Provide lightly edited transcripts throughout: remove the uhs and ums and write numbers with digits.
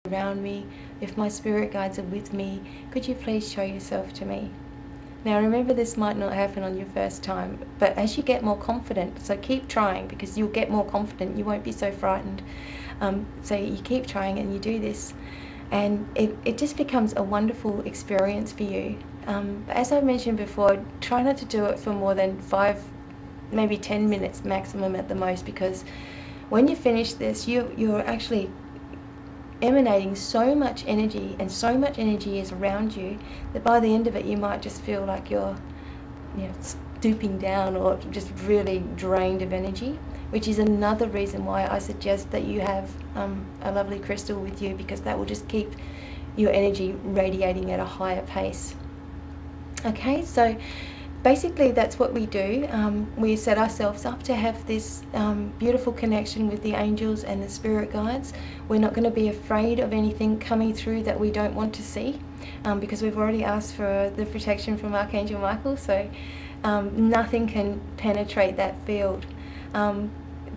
around me, if my spirit guides are with me, could you please show yourself to me? Now remember, this might not happen on your first time, but as you get more confident, so keep trying, because you'll get more confident, you won't be so frightened. So you keep trying and you do this, and it just becomes a wonderful experience for you. As I mentioned before, try not to do it for more than 5, maybe 10 minutes maximum at the most, because when you finish this, you're actually emanating so much energy, and so much energy is around you, that by the end of it you might just feel like you're, stooping down, or just really drained of energy, which is another reason why I suggest that you have a lovely crystal with you, because that will just keep your energy radiating at a higher pace. Okay, so basically that's what we do. We set ourselves up to have this beautiful connection with the angels and the spirit guides. We're not going to be afraid of anything coming through that we don't want to see, because we've already asked for the protection from Archangel Michael, so nothing can penetrate that field.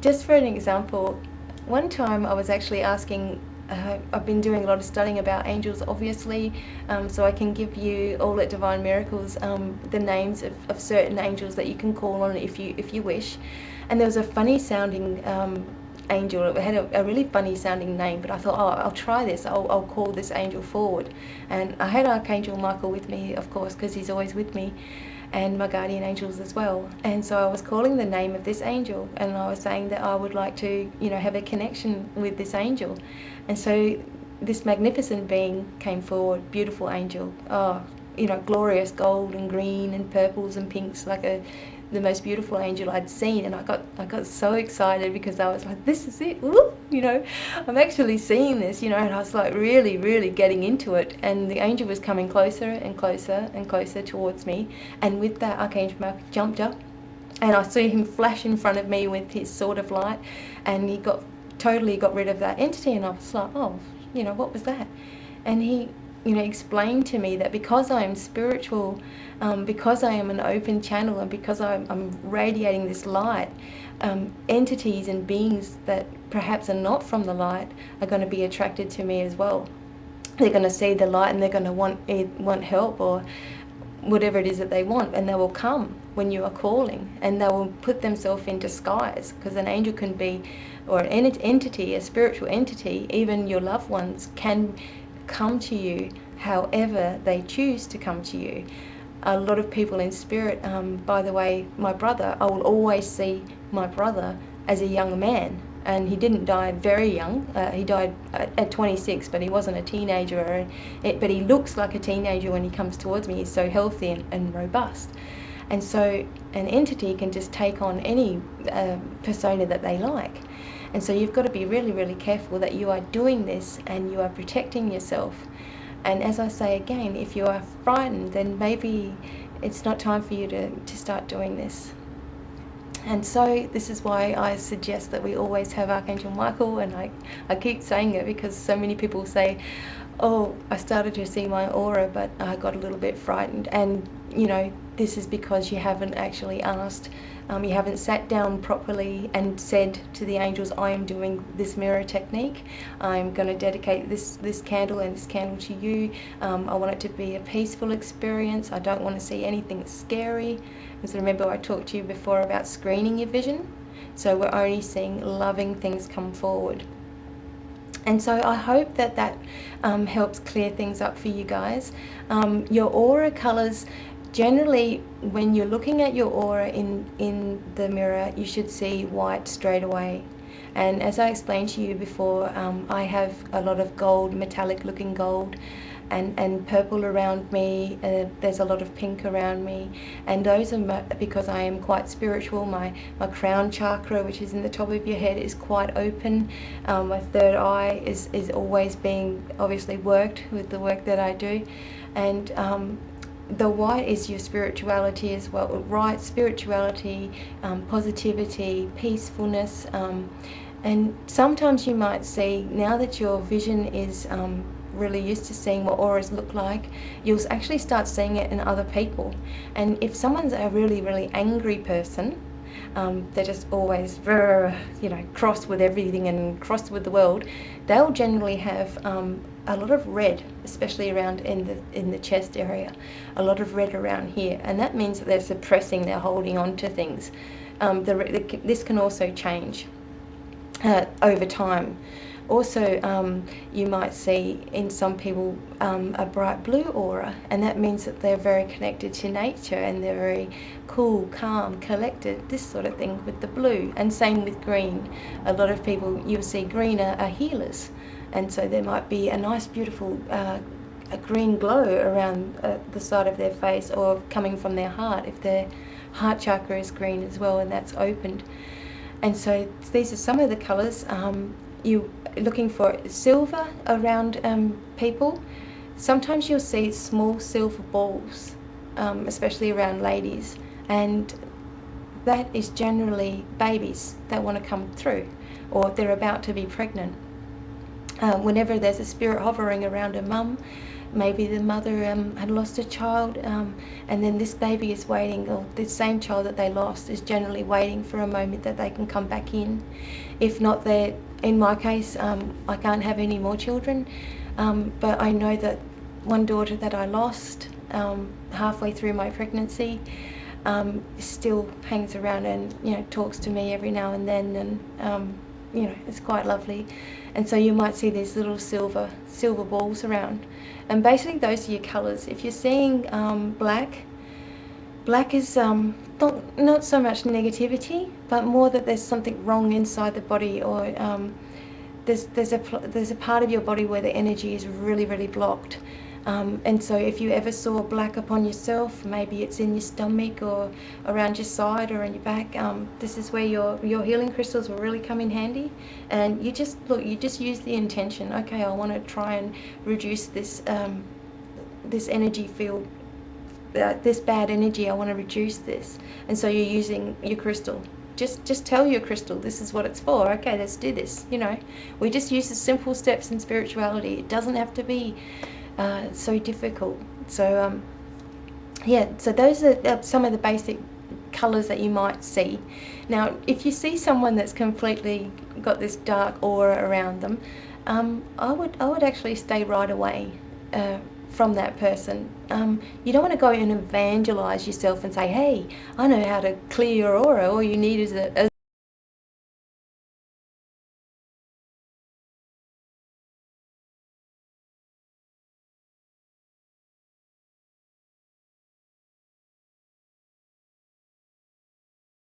Just for an example, one time I was actually asking, I've been doing a lot of studying about angels, obviously, so I can give you all at Divine Miracles the names of certain angels that you can call on if you wish. And there was a funny sounding angel. It had a really funny sounding name, but I thought, oh, I'll try this, I'll call this angel forward. And I had Archangel Michael with me, of course, because he's always with me, and my guardian angels as well. And so I was calling the name of this angel, and I was saying that I would like to, have a connection with this angel. And so this magnificent being came forward, beautiful angel, glorious gold and green and purples and pinks, like the most beautiful angel I'd seen. And I got so excited, because I was like, this is it, woo! I'm actually seeing this, and I was like really, really getting into it. And the angel was coming closer and closer and closer towards me, and with that, Archangel Michael jumped up, and I saw him flash in front of me with his sword of light, and he totally got rid of that entity. And I was like, oh, what was that? And he explained to me that because I am spiritual, because I am an open channel, and because I'm radiating this light, entities and beings that perhaps are not from the light are going to be attracted to me as well. They're going to see the light, and they're going to want help, or whatever it is that they want, and they will come when you are calling, and they will put themselves in disguise, because an angel can be, or an entity, a spiritual entity, even your loved ones, can come to you however they choose to come to you. A lot of people in spirit, by the way, my brother, I will always see my brother as a young man, and he didn't die very young. He died at 26, but he wasn't a teenager, but he looks like a teenager when he comes towards me. He's so healthy and robust. And so an entity can just take on any persona that they like. And so you've got to be really, really careful that you are doing this and you are protecting yourself. And as I say again, if you are frightened, then maybe it's not time for you to start doing this. And so this is why I suggest that we always have Archangel Michael, and I keep saying it because so many people say, oh, I started to see my aura, but I got a little bit frightened. And this is because you haven't actually asked, you haven't sat down properly and said to the angels, I am doing this mirror technique, I'm going to dedicate this candle and this candle to you. I want it to be a peaceful experience. I don't want to see anything scary. And so remember, I talked to you before about screening your vision, so we're only seeing loving things come forward. And so I hope that helps clear things up for you guys. Your aura colors, generally when you're looking at your aura in the mirror, you should see white straight away. And as I explained to you before, I have a lot of gold, metallic looking gold, and purple around me. There's a lot of pink around me, and those are because I am quite spiritual. My crown chakra, which is in the top of your head, is quite open. My third eye is always being obviously worked with the work that I do. And the white is your spirituality as well, right? Spirituality, positivity, peacefulness, and sometimes you might see, now that your vision is really used to seeing what auras look like, you'll actually start seeing it in other people. And if someone's a really, really angry person, they're just always, cross with everything and cross with the world, they'll generally have a lot of red, especially around in the chest area, a lot of red around here, and that means that they're suppressing, they're holding on to things. This can also change over time. Also, you might see in some people a bright blue aura, and that means that they're very connected to nature and they're very cool, calm, collected, this sort of thing with the blue. And same with green. A lot of people, you'll see green are healers, and so there might be a nice, beautiful a green glow around the side of their face, or coming from their heart if their heart chakra is green as well, and that's opened. And so these are some of the colours. You looking for silver around people. Sometimes you'll see small silver balls, especially around ladies, and that is generally babies that want to come through, or they're about to be pregnant. Whenever there's a spirit hovering around a mum, maybe the mother had lost a child, and then this baby is waiting, or the same child that they lost is generally waiting for a moment that they can come back in. If not, they're, in my case, I can't have any more children, but I know that one daughter that I lost halfway through my pregnancy still hangs around and talks to me every now and then, and it's quite lovely. And so you might see these little silver balls around, and basically those are your colours. If you're seeing black is not so much negativity, but more that there's something wrong inside the body, or there's a part of your body where the energy is really, really blocked. And so if you ever saw black upon yourself, maybe it's in your stomach or around your side or in your back, this is where your healing crystals will really come in handy. And you just use the intention, okay, I want to try and reduce this this energy field, this bad energy, I want to reduce this. And so you're using your crystal. Just tell your crystal, this is what it's for. Okay, let's do this. We just use the simple steps in spirituality. It doesn't have to be so difficult. So yeah, so those are some of the basic colors that you might see. Now, if you see someone that's completely got this dark aura around them, I would actually stay right away from that person. You don't want to go and evangelize yourself and say, hey, I know how to clear your aura. All you need is a